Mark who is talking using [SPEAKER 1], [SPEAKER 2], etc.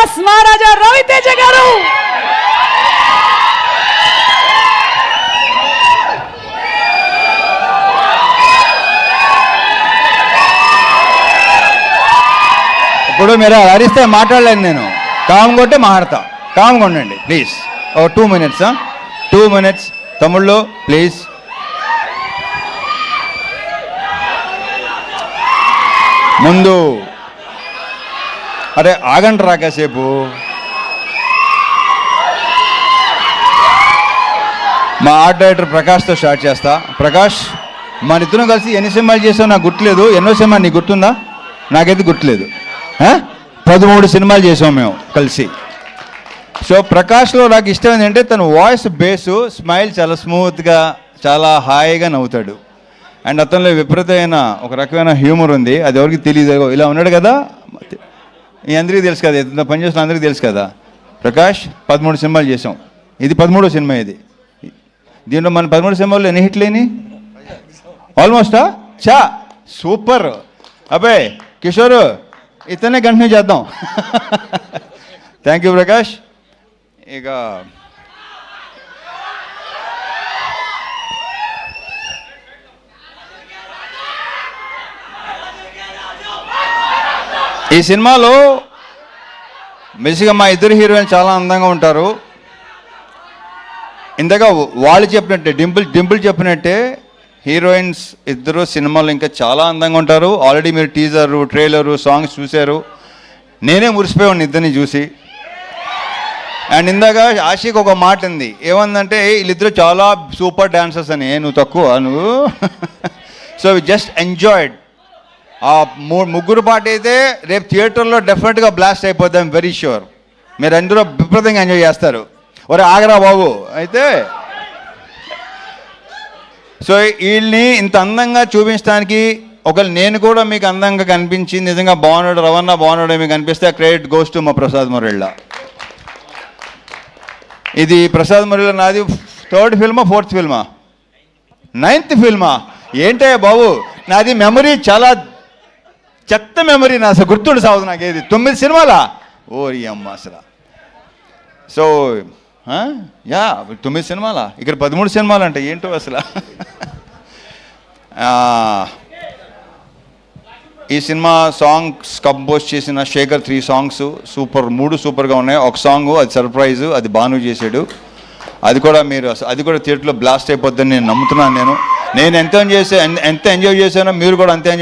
[SPEAKER 1] Mass మహారాజా రవితేజ గారు.
[SPEAKER 2] ఇప్పుడు మీరు అరిస్తే మాట్లాడలేను, నేను కామ్ కొట్టే మాట్లాడతా. కామ్గా ఉండండి ప్లీజ్. ఓ 2 minutes, 2 minutes తమ్ముళ్ళు ప్లీజ్. ముందు అరే ఆగండి రా కాసేపు. మా ఆర్ట్ డైరెక్టర్ ప్రకాష్తో స్టార్ట్ చేస్తా. ప్రకాష్, మన ఇద్దరం కలిసి ఎన్ని సినిమాలు చేసావు నాకు గుర్తులేదు. ఎన్నో సినిమా నీకు గుర్తుందా? నాకైతే గుర్తులేదు. 13 సినిమాలు చేసాం మేము కలిసి. సో ప్రకాష్లో నాకు ఇష్టం ఏంటంటే తన వాయిస్ బేసు, స్మైల్ చాలా స్మూత్గా, చాలా హాయిగా నవ్వుతాడు. అండ్ అతనిలో విపరీతమైన ఒక రకమైన హ్యూమర్ ఉంది, అది ఎవరికి తెలియదు. ఇలా ఉన్నాడు కదా, ఈ అందరికీ తెలుసు కదా, ఎంత పనిచేస్తున్న అందరికీ తెలుసు కదా. ప్రకాష్ 13 సినిమాలు చేసాం, ఇది 13వ సినిమా. ఇది దీంట్లో మన 13 సినిమాల్లో ఎన్ని హిట్లేని? ఆల్మోస్టా చా సూపర్. అబ్బాయి కిషోర్ ఇతనే కంటిన్యూ చేద్దాం. Thank you Prakash. ఇక ఈ సినిమాలో బేసిక్గా మా ఇద్దరు హీరోయిన్ చాలా అందంగా ఉంటారు. ఇందాక వాళ్ళు చెప్పినట్టే, డింపుల్ చెప్పినట్టే హీరోయిన్స్ ఇద్దరు సినిమాలో ఇంకా చాలా అందంగా ఉంటారు. ఆల్రెడీ మీరు టీజరు, ట్రైలరు, సాంగ్స్ చూశారు. నేనే మురిసిపోయాను ఇద్దరిని చూసి. అండ్ ఇందాక ఆశీక్ ఒక మాట ఉంది, ఏమందంటే వీళ్ళిద్దరు చాలా సూపర్ డాన్సర్స్ అని. నువ్వు తక్కువ నువ్వు. So we just enjoyed. ఆ ముగ్గురు పాట అయితే రేపు థియేటర్లో డెఫినెట్గా బ్లాస్ట్ అయిపోద్ది. ఐమ్ వెరీ ష్యూర్ మీరు అందరూ విపరీతంగా ఎంజాయ్ చేస్తారు. ఒరే ఆగరా బాబు. అయితే సో వీళ్ళని ఇంత అందంగా చూపించడానికి ఒకవేళ నేను కూడా మీకు అందంగా కనిపించి నిజంగా బాగున్నాడు, రవణ బాగున్నాడు మీకు అనిపిస్తే ఆ క్రెడిట్ గోస్ టు మా ప్రసాద్ మురళి. ఇది ప్రసాద్ మురళి నాది 3rd ఫిల్మా 4th ఫిల్మా 9th ఫిల్మా ఏంటయ్యా బాబు. నాది మెమరీ చాలా చెత్త మెమరీ, నా అసలు గుర్తుండి సాగుదు నాకు. ఏది 9 సినిమాలా? ఓరి అమ్మ అసలు. సో యా 9 సినిమాలా, ఇక్కడ 13 సినిమాలు అంటే ఏంటో అసలు. ఈ సినిమా సాంగ్స్ కంపోజ్ చేసిన శేఖర్ 3 సాంగ్స్ సూపర్, 3 సూపర్గా ఉన్నాయి. ఒక సాంగ్ అది సర్ప్రైజు, అది భాను చేశాడు. అది కూడా మీరు అది కూడా థియేటర్లో బ్లాస్ట్ అయిపోద్దని నేను నమ్ముతున్నాను. నేను ఎంత ఎంజాయ్ చేశానో మీరు కూడా అంతే ఎంజాయ్